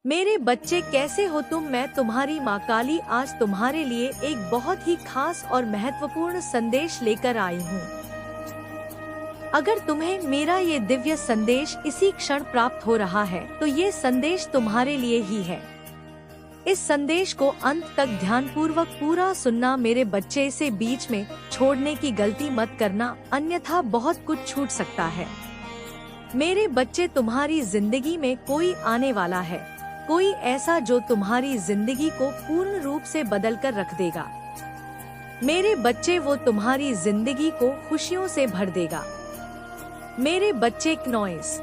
मेरे बच्चे कैसे हो तुम। मैं तुम्हारी माँ काली आज तुम्हारे लिए एक बहुत ही खास और महत्वपूर्ण संदेश लेकर आई हूँ। अगर तुम्हें मेरा ये दिव्य संदेश इसी क्षण प्राप्त हो रहा है तो ये संदेश तुम्हारे लिए ही है। इस संदेश को अंत तक ध्यानपूर्वक पूरा सुनना मेरे बच्चे। इसे बीच में छोड़ने की गलती मत करना, अन्यथा बहुत कुछ छूट सकता है। मेरे बच्चे, तुम्हारी जिंदगी में कोई आने वाला है, कोई ऐसा जो तुम्हारी जिंदगी को पूर्ण रूप से बदल कर रख देगा। मेरे बच्चे, वो तुम्हारी जिंदगी को खुशियों से भर देगा। मेरे बच्चे, नॉइस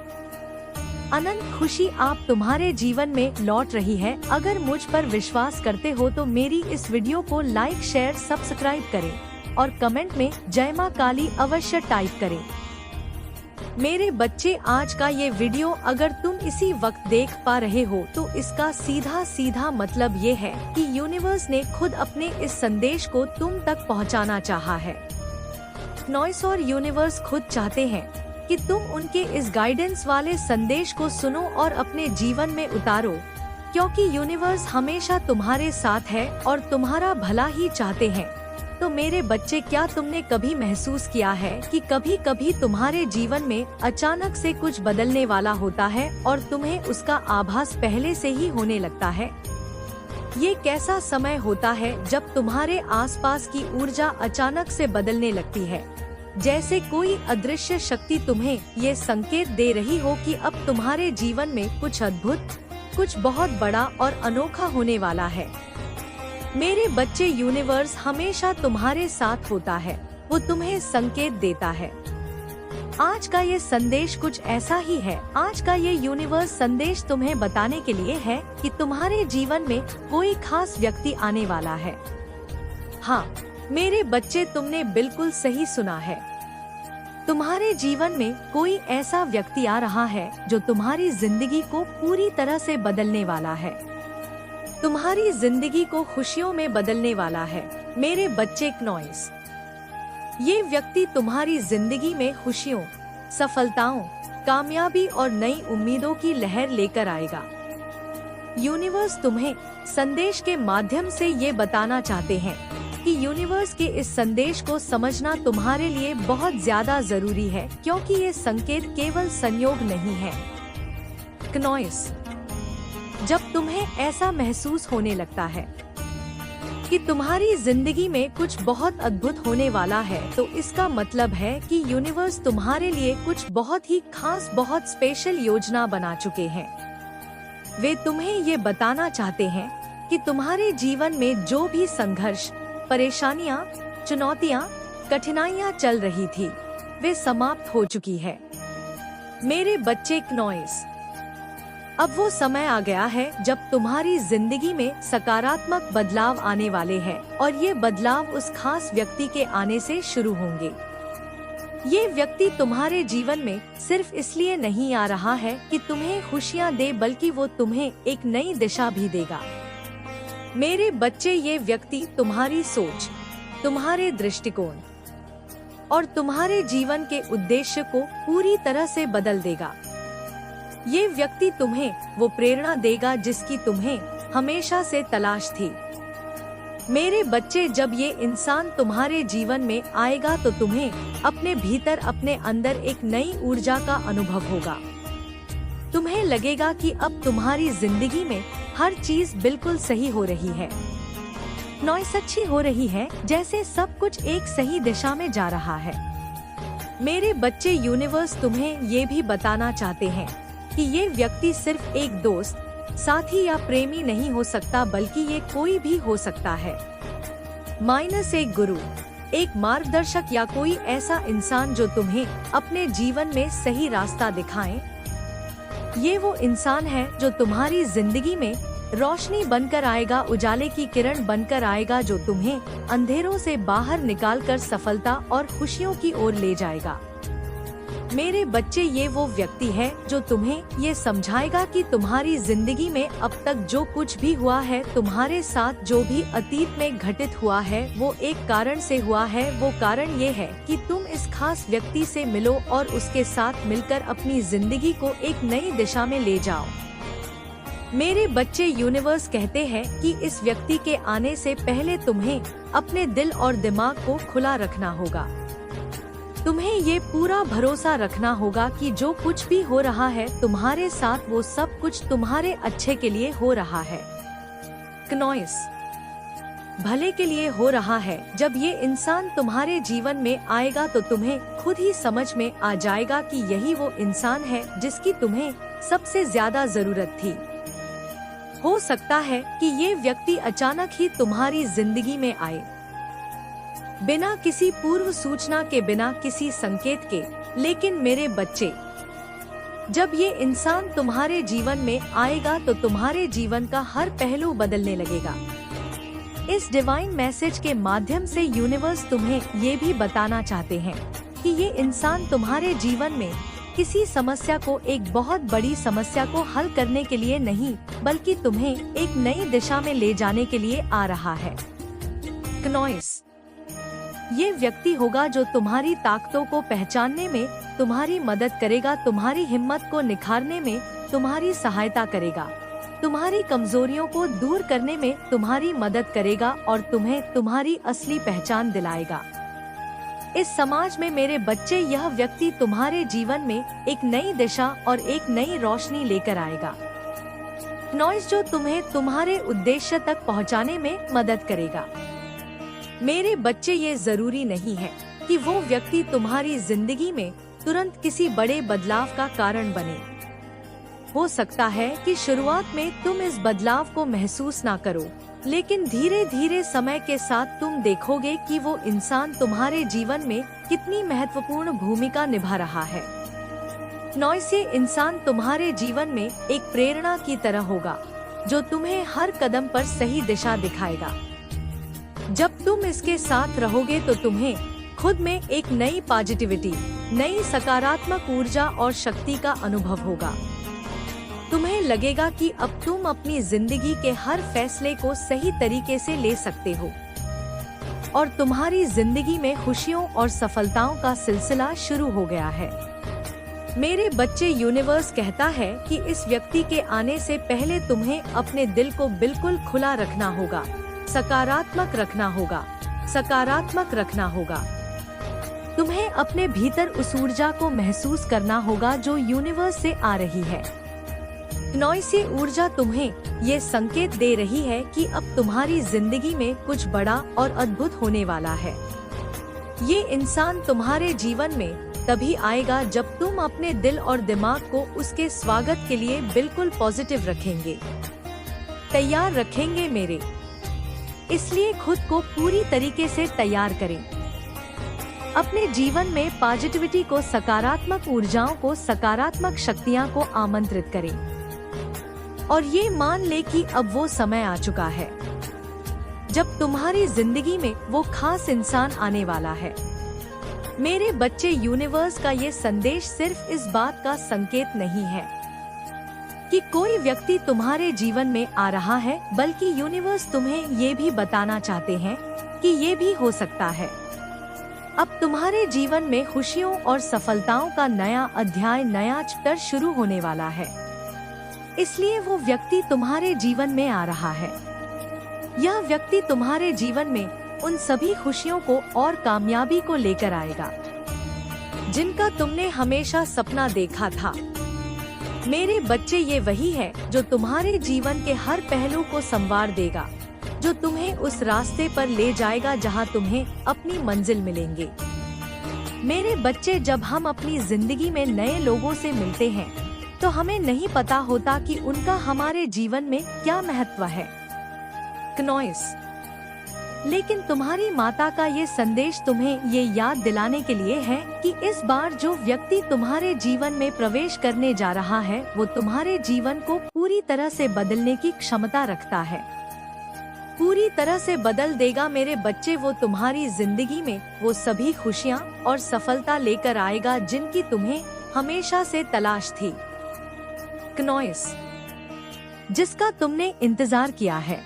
अनंत खुशी आप तुम्हारे जीवन में लौट रही है। अगर मुझ पर विश्वास करते हो तो मेरी इस वीडियो को लाइक, शेयर, सब्सक्राइब करें और कमेंट में जय मां काली अवश्य टाइप करें। मेरे बच्चे, आज का ये वीडियो अगर तुम इसी वक्त देख पा रहे हो तो इसका सीधा सीधा मतलब ये है कि यूनिवर्स ने खुद अपने इस संदेश को तुम तक पहुंचाना चाहा है। नॉइस और यूनिवर्स खुद चाहते हैं कि तुम उनके इस गाइडेंस वाले संदेश को सुनो और अपने जीवन में उतारो, क्योंकि यूनिवर्स हमेशा तुम्हारे साथ है और तुम्हारा भला ही चाहते हैं। तो मेरे बच्चे, क्या तुमने कभी महसूस किया है कि कभी कभी तुम्हारे जीवन में अचानक से कुछ बदलने वाला होता है और तुम्हें उसका आभास पहले से ही होने लगता है? ये कैसा समय होता है जब तुम्हारे आसपास की ऊर्जा अचानक से बदलने लगती है, जैसे कोई अदृश्य शक्ति तुम्हें ये संकेत दे रही हो कि अब तुम्हारे जीवन में कुछ अद्भुत, कुछ बहुत बड़ा और अनोखा होने वाला है। मेरे बच्चे, यूनिवर्स हमेशा तुम्हारे साथ होता है, वो तुम्हें संकेत देता है। आज का ये संदेश कुछ ऐसा ही है। आज का ये यूनिवर्स संदेश तुम्हें बताने के लिए है कि तुम्हारे जीवन में कोई खास व्यक्ति आने वाला है। हाँ मेरे बच्चे, तुमने बिल्कुल सही सुना है। तुम्हारे जीवन में कोई ऐसा व्यक्ति आ रहा है जो तुम्हारी जिंदगी को पूरी तरह से बदलने वाला है, तुम्हारी जिंदगी को खुशियों में बदलने वाला है। मेरे बच्चे, नॉइस ये व्यक्ति तुम्हारी जिंदगी में खुशियों, सफलताओं, कामयाबी और नई उम्मीदों की लहर लेकर आएगा। यूनिवर्स तुम्हें संदेश के माध्यम से ये बताना चाहते हैं कि यूनिवर्स के इस संदेश को समझना तुम्हारे लिए बहुत ज्यादा जरूरी है, क्योंकि ये संकेत केवल संयोग नहीं है। नॉइस, जब तुम्हें ऐसा महसूस होने लगता है कि तुम्हारी जिंदगी में कुछ बहुत अद्भुत होने वाला है, तो इसका मतलब है कि यूनिवर्स तुम्हारे लिए कुछ बहुत ही खास, बहुत स्पेशल योजना बना चुके हैं। वे तुम्हें ये बताना चाहते हैं कि तुम्हारे जीवन में जो भी संघर्ष, परेशानियां, चुनौतियां, कठिनाइयां चल रही थी, वे समाप्त हो चुकी है। मेरे बच्चे, नॉइस अब वो समय आ गया है जब तुम्हारी जिंदगी में सकारात्मक बदलाव आने वाले हैं और ये बदलाव उस खास व्यक्ति के आने से शुरू होंगे। ये व्यक्ति तुम्हारे जीवन में सिर्फ इसलिए नहीं आ रहा है कि तुम्हें खुशियां दे, बल्कि वो तुम्हें एक नई दिशा भी देगा। मेरे बच्चे, ये व्यक्ति तुम्हारी सोच, तुम्हारे दृष्टिकोण और तुम्हारे जीवन के उद्देश्य को पूरी तरह से बदल देगा। ये व्यक्ति तुम्हें वो प्रेरणा देगा जिसकी तुम्हें हमेशा से तलाश थी। मेरे बच्चे, जब ये इंसान तुम्हारे जीवन में आएगा तो तुम्हें अपने भीतर, अपने अंदर एक नई ऊर्जा का अनुभव होगा। तुम्हें लगेगा कि अब तुम्हारी जिंदगी में हर चीज बिल्कुल सही हो रही है, नॉइस अच्छी हो रही है, जैसे सब कुछ एक सही दिशा में जा रहा है। मेरे बच्चे, यूनिवर्स तुम्हें ये भी बताना चाहते हैं कि ये व्यक्ति सिर्फ एक दोस्त, साथी या प्रेमी नहीं हो सकता, बल्कि ये कोई भी हो सकता है। एक गुरु, एक मार्गदर्शक या कोई ऐसा इंसान जो तुम्हें अपने जीवन में सही रास्ता दिखाए। ये वो इंसान है जो तुम्हारी जिंदगी में रोशनी बनकर आएगा, उजाले की किरण बनकर आएगा, जो तुम्हें अंधेरों से बाहर निकालकर सफलता और खुशियों की ओर ले जाएगा। मेरे बच्चे, ये वो व्यक्ति है जो तुम्हें ये समझाएगा कि तुम्हारी जिंदगी में अब तक जो कुछ भी हुआ है, तुम्हारे साथ जो भी अतीत में घटित हुआ है, वो एक कारण से हुआ है। वो कारण ये है कि तुम इस खास व्यक्ति से मिलो और उसके साथ मिलकर अपनी जिंदगी को एक नई दिशा में ले जाओ। मेरे बच्चे, यूनिवर्स कहते हैं कि इस व्यक्ति के आने से पहले तुम्हें अपने दिल और दिमाग को खुला रखना होगा। तुम्हें ये पूरा भरोसा रखना होगा कि जो कुछ भी हो रहा है तुम्हारे साथ, वो सब कुछ तुम्हारे अच्छे के लिए हो रहा है। क्नॉइस, भले के लिए हो रहा है। जब ये इंसान तुम्हारे जीवन में आएगा तो तुम्हें खुद ही समझ में आ जाएगा कि यही वो इंसान है जिसकी तुम्हें सबसे ज्यादा जरूरत थी। हो सकता है कि ये व्यक्ति अचानक ही तुम्हारी जिंदगी में आए, बिना किसी पूर्व सूचना के, बिना किसी संकेत के। लेकिन मेरे बच्चे, जब ये इंसान तुम्हारे जीवन में आएगा तो तुम्हारे जीवन का हर पहलू बदलने लगेगा। इस डिवाइन मैसेज के माध्यम से यूनिवर्स तुम्हें ये भी बताना चाहते हैं कि ये इंसान तुम्हारे जीवन में किसी समस्या को, एक बहुत बड़ी समस्या को हल करने के लिए नहीं, बल्कि तुम्हें एक नई दिशा में ले जाने के लिए आ रहा है। क्नॉइस, ये व्यक्ति होगा जो तुम्हारी ताकतों को पहचानने में तुम्हारी मदद करेगा, तुम्हारी हिम्मत को निखारने में तुम्हारी सहायता करेगा, तुम्हारी कमजोरियों को दूर करने में तुम्हारी मदद करेगा और तुम्हें तुम्हारी असली पहचान दिलाएगा। इस समाज में मेरे बच्चे, यह व्यक्ति तुम्हारे जीवन में एक नई दिशा और एक नई रोशनी लेकर आएगा। नॉइस, जो तुम्हें तुम्हारे उद्देश्य तक पहुंचाने में मदद करेगा। मेरे बच्चे, ये जरूरी नहीं है कि वो व्यक्ति तुम्हारी जिंदगी में तुरंत किसी बड़े बदलाव का कारण बने। हो सकता है कि शुरुआत में तुम इस बदलाव को महसूस ना करो, लेकिन धीरे धीरे समय के साथ तुम देखोगे कि वो इंसान तुम्हारे जीवन में कितनी महत्वपूर्ण भूमिका निभा रहा है। नॉइस, ये इंसान तुम्हारे जीवन में एक प्रेरणा की तरह होगा जो तुम्हें हर कदम पर सही दिशा दिखाएगा। जब तुम इसके साथ रहोगे तो तुम्हें खुद में एक नई पॉजिटिविटी, नई सकारात्मक ऊर्जा और शक्ति का अनुभव होगा। तुम्हें लगेगा कि अब तुम अपनी जिंदगी के हर फैसले को सही तरीके से ले सकते हो और तुम्हारी जिंदगी में खुशियों और सफलताओं का सिलसिला शुरू हो गया है। मेरे बच्चे, यूनिवर्स कहता है कि इस व्यक्ति के आने से पहले तुम्हें अपने दिल को बिल्कुल खुला रखना होगा, सकारात्मक रखना होगा, सकारात्मक रखना होगा। तुम्हें अपने भीतर उस ऊर्जा को महसूस करना होगा जो यूनिवर्स से आ रही है। नॉइस, ये ऊर्जा तुम्हें ये संकेत दे रही है कि अब तुम्हारी जिंदगी में कुछ बड़ा और अद्भुत होने वाला है। ये इंसान तुम्हारे जीवन में तभी आएगा जब तुम अपने दिल और दिमाग को उसके स्वागत के लिए बिल्कुल पॉजिटिव रखेंगे, तैयार रखेंगे मेरे। इसलिए खुद को पूरी तरीके से तैयार करें। अपने जीवन में पॉजिटिविटी को, सकारात्मक ऊर्जाओं को, सकारात्मक शक्तियाँ को आमंत्रित करें और ये मान ले कि अब वो समय आ चुका है जब तुम्हारी जिंदगी में वो खास इंसान आने वाला है। मेरे बच्चे, यूनिवर्स का ये संदेश सिर्फ इस बात का संकेत नहीं है कि कोई व्यक्ति तुम्हारे जीवन में आ रहा है, बल्कि यूनिवर्स तुम्हें ये भी बताना चाहते हैं कि ये भी हो सकता है। अब तुम्हारे जीवन में खुशियों और सफलताओं का नया अध्याय, नया चैप्टर शुरू होने वाला है। इसलिए वो व्यक्ति तुम्हारे जीवन में आ रहा है। यह व्यक्ति तुम्हारे जीवन में उन सभी खुशियों को और कामयाबी को लेकर आएगा जिनका तुमने हमेशा सपना देखा था। मेरे बच्चे, ये वही है जो तुम्हारे जीवन के हर पहलू को संवार देगा, जो तुम्हें उस रास्ते पर ले जाएगा जहां तुम्हें अपनी मंजिल मिलेंगे। मेरे बच्चे, जब हम अपनी जिंदगी में नए लोगों से मिलते हैं तो हमें नहीं पता होता कि उनका हमारे जीवन में क्या महत्व है। क्नॉइस, लेकिन तुम्हारी माता का ये संदेश तुम्हें ये याद दिलाने के लिए है कि इस बार जो व्यक्ति तुम्हारे जीवन में प्रवेश करने जा रहा है वो तुम्हारे जीवन को पूरी तरह से बदलने की क्षमता रखता है, पूरी तरह से बदल देगा। मेरे बच्चे, वो तुम्हारी जिंदगी में वो सभी खुशियाँ और सफलता लेकर आएगा जिनकी तुम्हें हमेशा से तलाश थी। क्नॉइस, जिसका तुमने इंतजार किया है।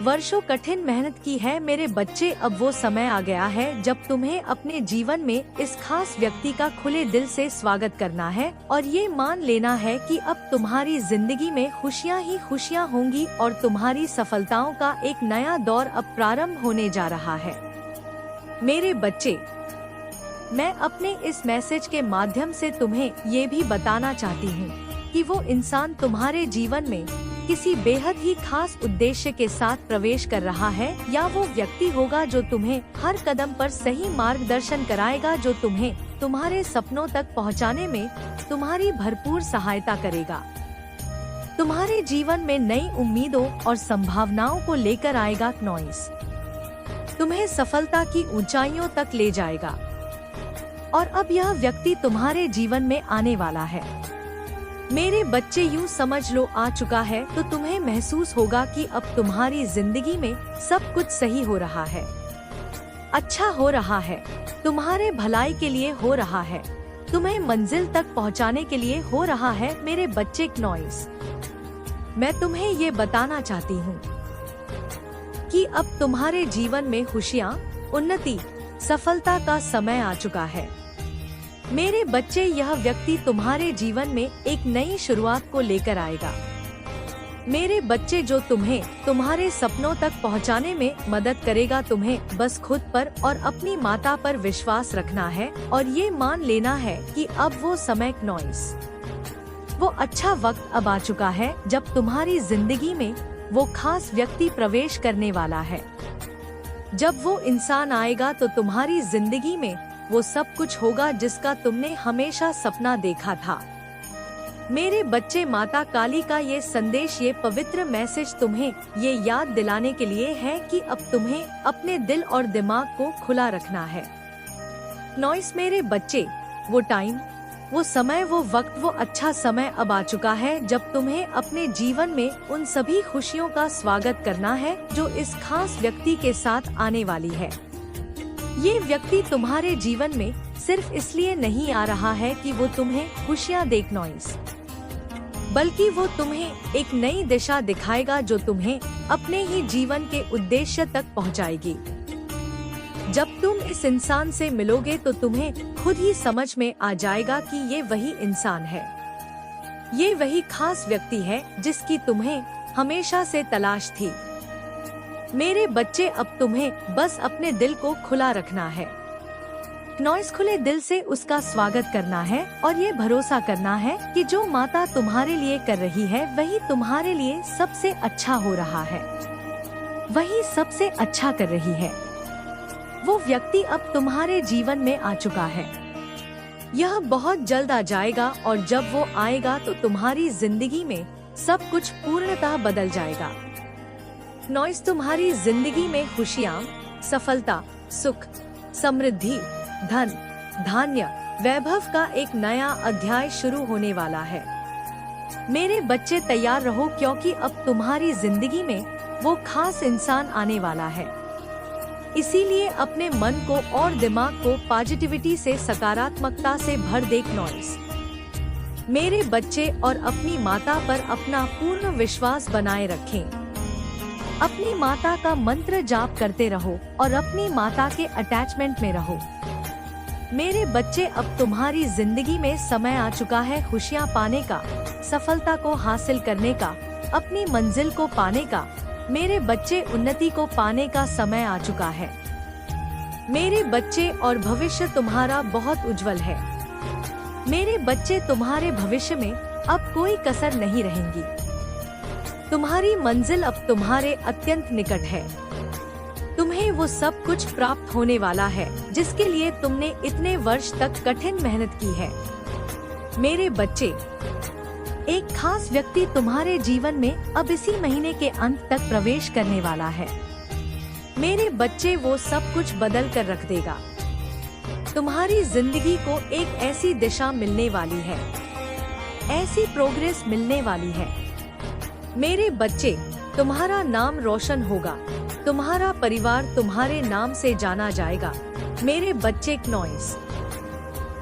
वर्षों कठिन मेहनत की है मेरे बच्चे। अब वो समय आ गया है जब तुम्हें अपने जीवन में इस खास व्यक्ति का खुले दिल से स्वागत करना है और ये मान लेना है कि अब तुम्हारी जिंदगी में खुशियाँ ही खुशियाँ होंगी और तुम्हारी सफलताओं का एक नया दौर अब प्रारंभ होने जा रहा है। मेरे बच्चे, मैं अपने इस मैसेज के माध्यम से तुम्हें ये भी बताना चाहती हूँ कि वो इंसान तुम्हारे जीवन में किसी बेहद ही खास उद्देश्य के साथ प्रवेश कर रहा है, या वो व्यक्ति होगा जो तुम्हें हर कदम पर सही मार्गदर्शन कराएगा, जो तुम्हें तुम्हारे सपनों तक पहुंचाने में तुम्हारी भरपूर सहायता करेगा, तुम्हारे जीवन में नई उम्मीदों और संभावनाओं को लेकर आएगा, नॉइस तुम्हें सफलता की ऊंचाइयों तक ले जाएगा। और अब यह व्यक्ति तुम्हारे जीवन में आने वाला है। मेरे बच्चे, यूँ समझ लो आ चुका है, तो तुम्हें महसूस होगा कि अब तुम्हारी जिंदगी में सब कुछ सही हो रहा है, अच्छा हो रहा है, तुम्हारे भलाई के लिए हो रहा है, तुम्हें मंजिल तक पहुंचाने के लिए हो रहा है। मेरे बच्चे नॉइस, मैं तुम्हें ये बताना चाहती हूँ कि अब तुम्हारे जीवन में खुशियाँ, उन्नति, सफलता का समय आ चुका है। मेरे बच्चे, यह व्यक्ति तुम्हारे जीवन में एक नई शुरुआत को लेकर आएगा। मेरे बच्चे, जो तुम्हें तुम्हारे सपनों तक पहुंचाने में मदद करेगा। तुम्हें बस खुद पर और अपनी माता पर विश्वास रखना है और ये मान लेना है कि अब वो समय, नॉइस वो अच्छा वक्त अब आ चुका है जब तुम्हारी जिंदगी में वो खास व्यक्ति प्रवेश करने वाला है। जब वो इंसान आएगा तो तुम्हारी जिंदगी में वो सब कुछ होगा जिसका तुमने हमेशा सपना देखा था। मेरे बच्चे, माता काली का ये संदेश, ये पवित्र मैसेज तुम्हें ये याद दिलाने के लिए है कि अब तुम्हें अपने दिल और दिमाग को खुला रखना है। नॉइस, मेरे बच्चे, वो टाइम, वो समय, वो वक्त, वो अच्छा समय अब आ चुका है जब तुम्हें अपने जीवन में उन सभी खुशियों का स्वागत करना है जो इस खास व्यक्ति के साथ आने वाली है। ये व्यक्ति तुम्हारे जीवन में सिर्फ इसलिए नहीं आ रहा है कि वो तुम्हें खुशियाँ देख, नॉइस, बल्कि वो तुम्हें एक नई दिशा दिखाएगा जो तुम्हें अपने ही जीवन के उद्देश्य तक पहुँचाएगी। जब तुम इस इंसान से मिलोगे तो तुम्हें खुद ही समझ में आ जाएगा कि ये वही इंसान है, ये वही खास व्यक्ति है जिसकी तुम्हें हमेशा से तलाश थी। मेरे बच्चे, अब तुम्हें बस अपने दिल को खुला रखना है, नॉइस खुले दिल से उसका स्वागत करना है और ये भरोसा करना है कि जो माता तुम्हारे लिए कर रही है वही तुम्हारे लिए सबसे अच्छा हो रहा है, वही सबसे अच्छा कर रही है। वो व्यक्ति अब तुम्हारे जीवन में आ चुका है, यह बहुत जल्द आ जाएगा और जब वो आएगा तो तुम्हारी जिंदगी में सब कुछ पूर्णतः बदल जाएगा। नॉइस, तुम्हारी जिंदगी में खुशियाँ, सफलता, सुख, समृद्धि, धन, धान्य, वैभव का एक नया अध्याय शुरू होने वाला है। मेरे बच्चे, तैयार रहो क्योंकि अब तुम्हारी जिंदगी में वो खास इंसान आने वाला है। इसीलिए अपने मन को और दिमाग को पॉजिटिविटी से, सकारात्मकता से भर दे, नॉइस मेरे बच्चे, और अपनी माता पर अपना पूर्ण विश्वास बनाए रखें। अपनी माता का मंत्र जाप करते रहो और अपनी माता के अटैचमेंट में रहो। मेरे बच्चे, अब तुम्हारी जिंदगी में समय आ चुका है खुशियाँ पाने का, सफलता को हासिल करने का, अपनी मंजिल को पाने का। मेरे बच्चे, उन्नति को पाने का समय आ चुका है। मेरे बच्चे, और भविष्य तुम्हारा बहुत उज्जवल है। मेरे बच्चे, तुम्हारे भविष्य में अब कोई कसर नहीं रहेगी। तुम्हारी मंजिल अब तुम्हारे अत्यंत निकट है। तुम्हें वो सब कुछ प्राप्त होने वाला है जिसके लिए तुमने इतने वर्ष तक कठिन मेहनत की है। मेरे बच्चे, एक खास व्यक्ति तुम्हारे जीवन में अब इसी महीने के अंत तक प्रवेश करने वाला है। मेरे बच्चे, वो सब कुछ बदल कर रख देगा। तुम्हारी जिंदगी को एक ऐसी दिशा मिलने वाली है, ऐसी प्रोग्रेस मिलने वाली है। मेरे बच्चे, तुम्हारा नाम रोशन होगा, तुम्हारा परिवार तुम्हारे नाम से जाना जाएगा। मेरे बच्चे, नॉइस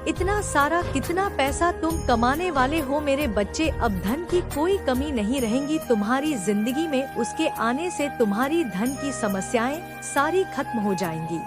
इतना सारा कितना पैसा तुम कमाने वाले हो मेरे बच्चे, अब धन की कोई कमी नहीं रहेगी तुम्हारी जिंदगी में। उसके आने से तुम्हारी धन की समस्याएं सारी खत्म हो जाएंगी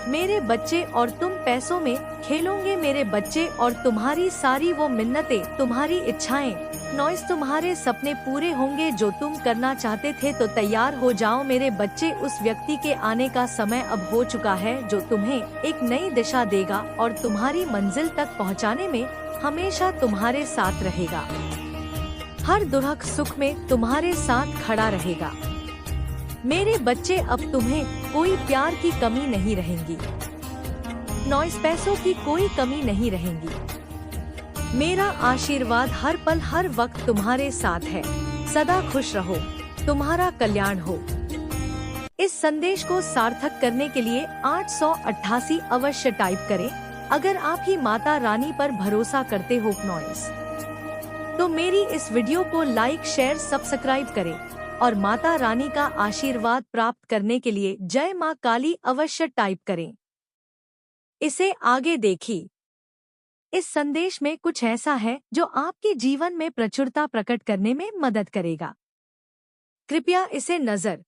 मेरे बच्चे, और तुम पैसों में खेलोगे मेरे बच्चे, और तुम्हारी सारी वो मिन्नतें, तुम्हारी इच्छाएं, नॉइस, तुम्हारे सपने पूरे होंगे जो तुम करना चाहते थे। तो तैयार हो जाओ मेरे बच्चे, उस व्यक्ति के आने का समय अब हो चुका है जो तुम्हें एक नई दिशा देगा और तुम्हारी मंजिल तक पहुंचाने में हमेशा तुम्हारे साथ रहेगा। हर दुख सुख में तुम्हारे साथ खड़ा रहेगा मेरे बच्चे। अब तुम्हें कोई प्यार की कमी नहीं रहेगी, नॉइस, पैसों की कोई कमी नहीं रहेगी। मेरा आशीर्वाद हर पल हर वक्त तुम्हारे साथ है। सदा खुश रहो, तुम्हारा कल्याण हो। इस संदेश को सार्थक करने के लिए 888 अवश्य टाइप करें अगर आप ही माता रानी पर भरोसा करते हो नॉइस। तो मेरी इस वीडियो को लाइक शेयर सब्सक्राइब करें और माता रानी का आशीर्वाद प्राप्त करने के लिए जय मां काली अवश्य टाइप करें। इसे आगे देखिए। इस संदेश में कुछ ऐसा है जो आपके जीवन में प्रचुरता प्रकट करने में मदद करेगा। कृपया इसे नजर